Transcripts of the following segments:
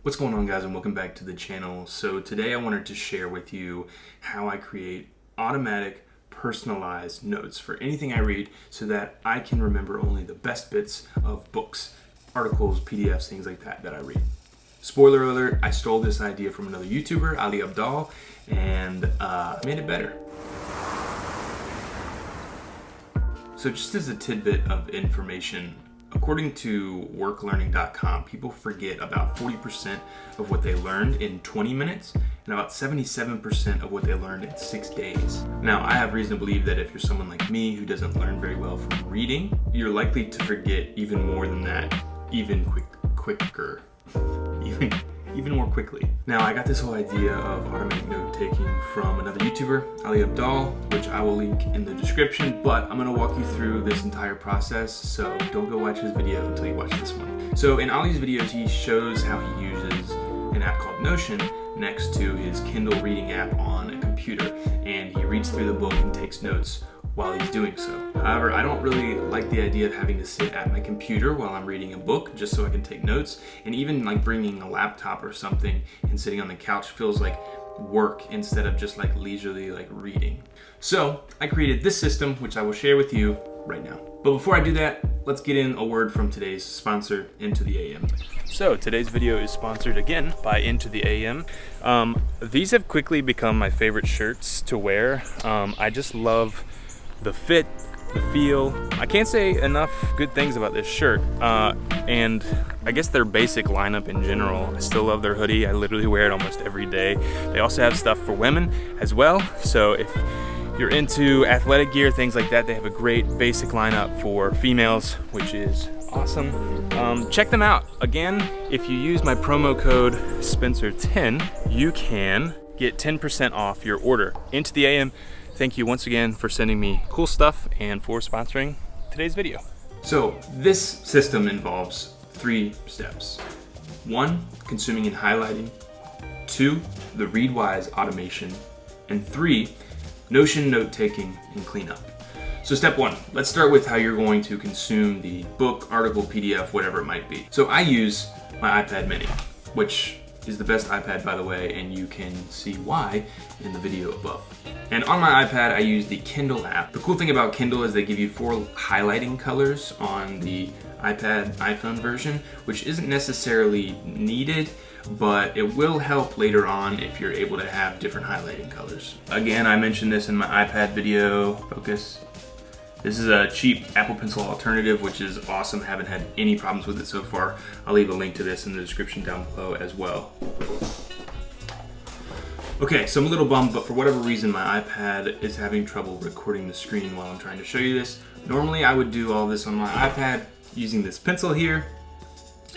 What's going on, guys, and welcome back to the channel. So today I wanted to share with you how I create automatic personalized notes for anything I read so that I can remember only the best bits of books, articles, PDFs, things like that I read. Spoiler alert, I stole this idea from another YouTuber, Ali Abdal, and made it better. So just as a tidbit of information, according to worklearning.com, people forget about 40% of what they learned in 20 minutes and about 77% of what they learned in 6 days. Now, I have reason to believe that if you're someone like me who doesn't learn very well from reading, you're likely to forget even more than that, even more quickly. Now, I got this whole idea of automatic note taking from another YouTuber, Ali Abdal, which I will link in the description, but I'm gonna walk you through this entire process, so don't go watch his video until you watch this one. So in Ali's videos, he shows how he uses an app called Notion next to his Kindle reading app on a computer, and he reads through the book and takes notes while he's doing so. However, I don't really like the idea of having to sit at my computer while I'm reading a book just so I can take notes, and even like bringing a laptop or something and sitting on the couch feels like work instead of just like leisurely like reading. So I created this system, which I will share with you right now. But before I do that, let's get in a word from today's sponsor, Into the AM. So today's video is sponsored again by Into the AM. These have quickly become my favorite shirts to wear. I just love the fit, the feel. I can't say enough good things about this shirt. And I guess their basic lineup in general. I still love their hoodie. I literally wear it almost every day. They also have stuff for women as well. So if you're into athletic gear, things like that, they have a great basic lineup for females, which is awesome. Check them out. Again, if you use my promo code Spencer10, you can get 10% off your order. Into the AM, thank you once again for sending me cool stuff and for sponsoring today's video. So this system involves 3 steps. 1, consuming and highlighting. 2, the readwise automation. And 3, Notion note-taking and cleanup. So step 1, let's start with how you're going to consume the book, article, PDF, whatever it might be. So I use my iPad mini, which is the best iPad, by the way, and you can see why in the video above. And on my iPad, I use the Kindle app. The cool thing about Kindle is they give you 4 highlighting colors on the iPhone version, which isn't necessarily needed, but it will help later on if you're able to have different highlighting colors. Again, I mentioned this in my iPad video. Focus. This is a cheap Apple Pencil alternative, which is awesome. Haven't had any problems with it so far. I'll leave a link to this in the description down below as well. Okay, so I'm a little bummed, but for whatever reason, my iPad is having trouble recording the screen while I'm trying to show you this. Normally, I would do all this on my iPad using this pencil here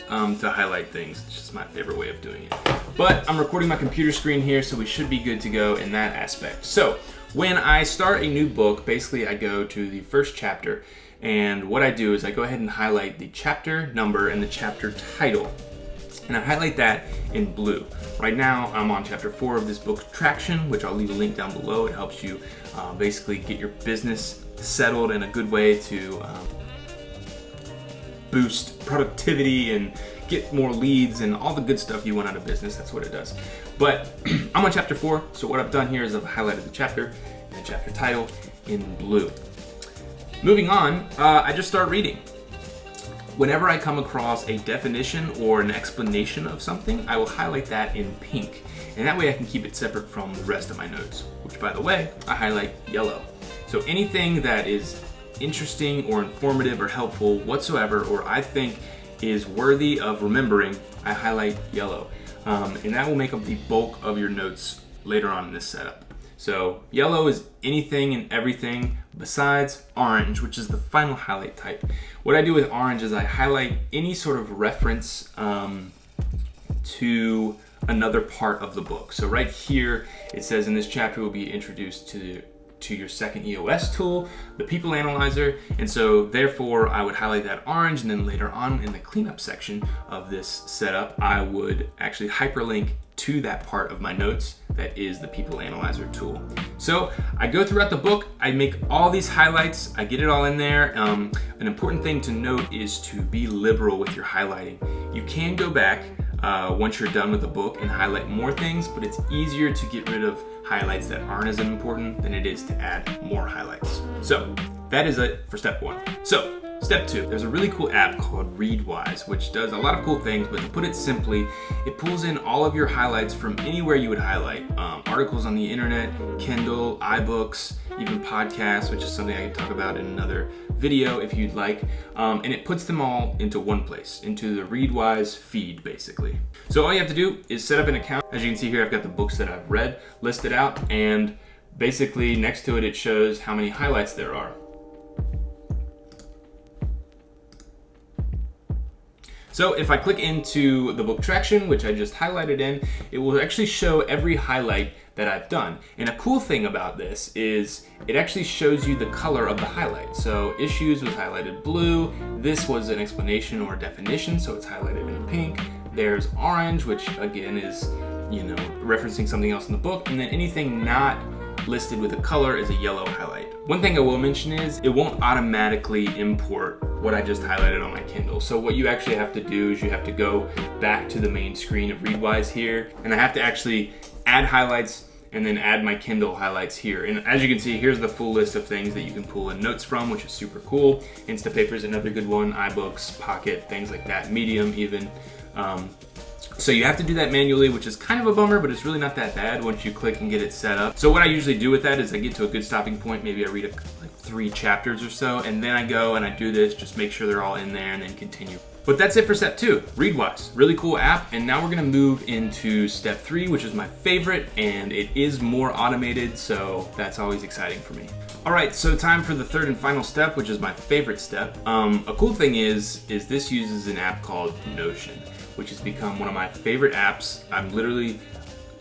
to highlight things. It's just my favorite way of doing it. But I'm recording my computer screen here, so we should be good to go in that aspect. So when I start a new book, basically I go to the first chapter, and what I do is I go ahead and highlight the chapter number and the chapter title. And I highlight that in blue. Right now, I'm on chapter 4 of this book, Traction, which I'll leave a link down below. It helps you basically get your business settled in a good way to boost productivity and get more leads and all the good stuff you want out of business. That's what it does. But I'm on chapter 4, so what I've done here is I've highlighted the chapter and the chapter title in blue. Moving on, I just start reading. Whenever I come across a definition or an explanation of something, I will highlight that in pink. And that way I can keep it separate from the rest of my notes, which, by the way, I highlight yellow. So anything that is interesting or informative or helpful whatsoever, or I think is worthy of remembering, I highlight yellow. And that will make up the bulk of your notes later on in this setup. So yellow is anything and everything besides orange, which is the final highlight type. What I do with orange is I highlight any sort of reference to another part of the book. So right here, it says in this chapter we'll be introduced to your second EOS tool, the People Analyzer, and so therefore I would highlight that orange, and then later on in the cleanup section of this setup, I would actually hyperlink to that part of my notes that is the People Analyzer tool. So I go throughout the book, I make all these highlights, I get it all in there. An important thing to note is to be liberal with your highlighting. You can go back once you're done with the book and highlight more things, but it's easier to get rid of highlights that aren't as important than it is to add more highlights. So that is it for step 1. So step 2, there's a really cool app called Readwise, which does a lot of cool things, but to put it simply, it pulls in all of your highlights from anywhere you would highlight. Articles on the internet, Kindle, iBooks, even podcasts, which is something I can talk about in another video if you'd like. And it puts them all into one place, into the Readwise feed, basically. So all you have to do is set up an account. As you can see here, I've got the books that I've read listed out, and basically next to it, it shows how many highlights there are. So if I click into the book traction, which I just highlighted in, it will actually show every highlight that I've done. And a cool thing about this is it actually shows you the color of the highlight. So issues was highlighted blue. This was an explanation or definition, so it's highlighted in pink. There's orange, which again is, referencing something else in the book. And then anything not listed with a color is a yellow highlight. One thing I will mention is it won't automatically import what I just highlighted on my Kindle. So what you actually have to do is you have to go back to the main screen of Readwise here, and I have to actually add highlights and then add my Kindle highlights here. And as you can see, here's the full list of things that you can pull in notes from, which is super cool. Instapaper is another good one, iBooks, Pocket, things like that, Medium even. So you have to do that manually, which is kind of a bummer, but it's really not that bad once you click and get it set up. So what I usually do with that is I get to a good stopping point, maybe I read like 3 chapters or so, and then I go and I do this, just make sure they're all in there and then continue. But that's it for step 2, Readwise. Really cool app, and now we're gonna move into step 3, which is my favorite, and it is more automated, so that's always exciting for me. All right, so time for the third and final step, which is my favorite step. A cool thing is this uses an app called Notion, which has become one of my favorite apps. I'm literally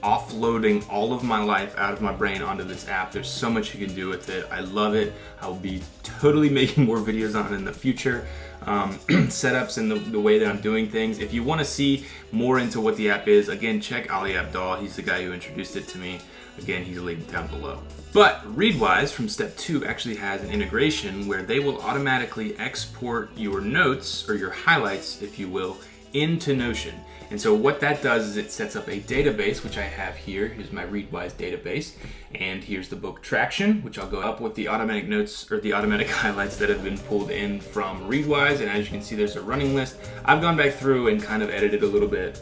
offloading all of my life out of my brain onto this app. There's so much you can do with it. I love it. I'll be totally making more videos on it in the future. Setups and the way that I'm doing things. If you want to see more into what the app is, again, check Ali Abdal. He's the guy who introduced it to me. Again, he's linked down below. But Readwise from step 2 actually has an integration where they will automatically export your notes, or your highlights, if you will, into Notion. And so what that does is it sets up a database, which I have here. Here's my Readwise database. And here's the book traction, which I'll go up with the automatic notes or the automatic highlights that have been pulled in from Readwise. And as you can see, there's a running list. I've gone back through and kind of edited a little bit,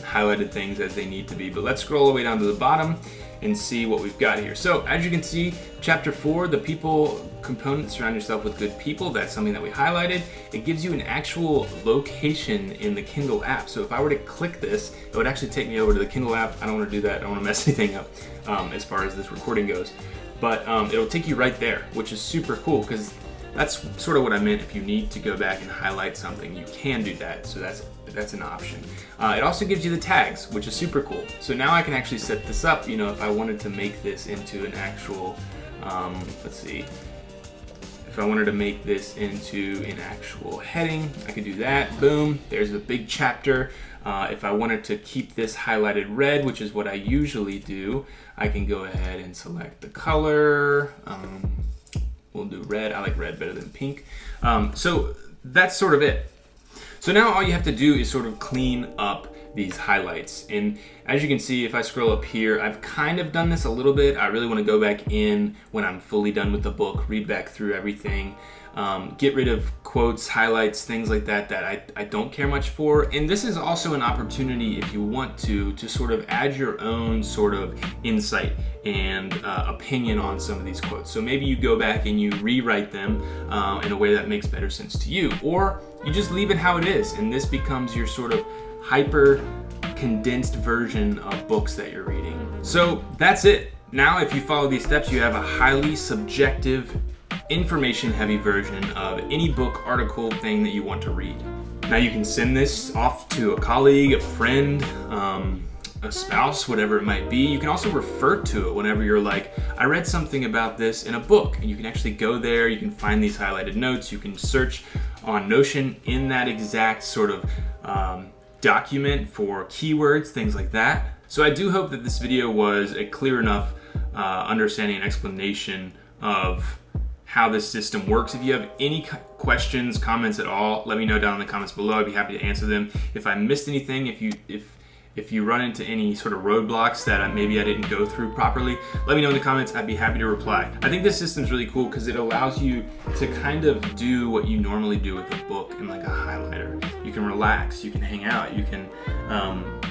highlighted things as they need to be. But let's scroll all the way down to the bottom and see what we've got here. So as you can see, chapter 4, the people component, surround yourself with good people. That's something that we highlighted. It gives you an actual location in the Kindle app. So if I were to click this, it would actually take me over to the Kindle app. I don't want to do that. I don't want to mess anything up as far as this recording goes. But it'll take you right there, which is super cool because that's sort of what I meant. If you need to go back and highlight something, you can do that. So that's an option. It also gives you the tags, which is super cool. So now I can actually set this up, if I wanted to make this into an actual, let's see, if I wanted to make this into an actual heading, I could do that. Boom, there's a big chapter. If I wanted to keep this highlighted red, which is what I usually do, I can go ahead and select the color. We'll do red. I like red better than pink. So that's sort of it. So now all you have to do is sort of clean up these highlights. And as you can see, if I scroll up here, I've kind of done this a little bit. I really want to go back in when I'm fully done with the book, read back through everything, get rid of quotes, highlights, things like that I don't care much for. And this is also an opportunity, if you want to sort of add your own sort of insight and opinion on some of these quotes. So maybe you go back and you rewrite them in a way that makes better sense to you, or you just leave it how it is, and this becomes your sort of hyper condensed version of books that you're reading. So that's it. Now, if you follow these steps, you have a highly subjective, information heavy version of any book, article, thing that you want to read. Now you can send this off to a colleague, a friend, a spouse, whatever it might be. You can also refer to it whenever you're like, I read something about this in a book, and you can actually go there, you can find these highlighted notes, you can search on Notion in that exact sort of document for keywords, things like that. So I do hope that this video was a clear enough understanding and explanation of how this system works. If you have any questions, comments at all, let me know down in the comments below. I'd be happy to answer them. If I missed anything, if you run into any sort of roadblocks that maybe I didn't go through properly, let me know in the comments. I'd be happy to reply. I think this system's really cool because it allows you to kind of do what you normally do with a book in like a highlighter. You can relax, you can hang out, you can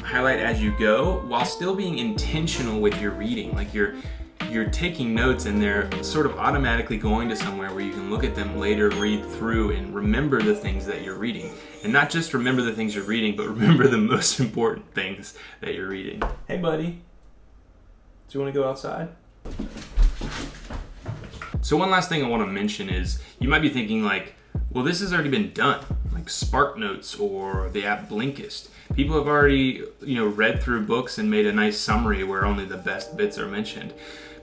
highlight as you go while still being intentional with your reading. Like you're taking notes and they're sort of automatically going to somewhere where you can look at them later, read through, and remember the things that you're reading. And not just remember the things you're reading, but remember the most important things that you're reading. Hey buddy, do you want to go outside? So one last thing I want to mention is, you might be thinking like, well, this has already been done, like SparkNotes or the app Blinkist. People have already, read through books and made a nice summary where only the best bits are mentioned.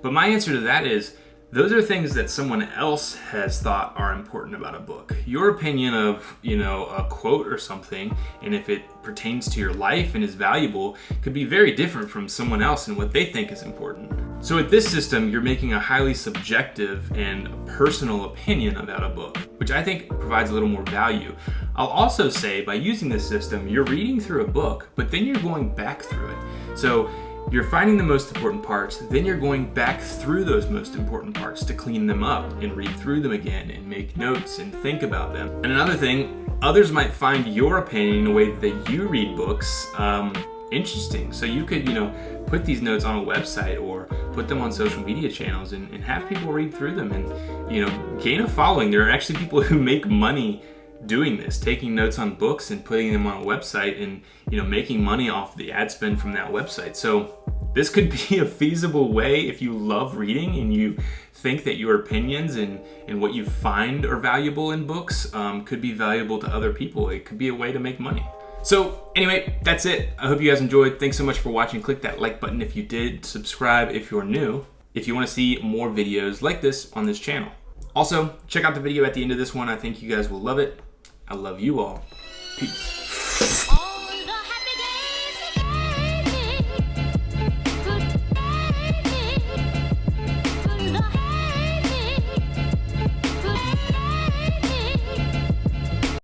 But my answer to that is, those are things that someone else has thought are important about a book. Your opinion of, a quote or something, and if it pertains to your life and is valuable, could be very different from someone else and what they think is important. So with this system, you're making a highly subjective and personal opinion about a book, which I think provides a little more value. I'll also say, by using this system, you're reading through a book, but then you're going back through it. So you're finding the most important parts, then you're going back through those most important parts to clean them up and read through them again and make notes and think about them. And another thing, others might find your opinion in the way that you read books interesting. So you could, put these notes on a website or put them on social media channels and have people read through them and, gain a following. There are actually people who make money doing this, taking notes on books and putting them on a website and making money off the ad spend from that website. So this could be a feasible way if you love reading and you think that your opinions and what you find are valuable in books could be valuable to other people. It could be a way to make money. So anyway, that's it. I hope you guys enjoyed. Thanks so much for watching. Click that like button if you did. Subscribe if you're new, if you want to see more videos like this on this channel. Also, check out the video at the end of this one. I think you guys will love it. I love you all. Peace.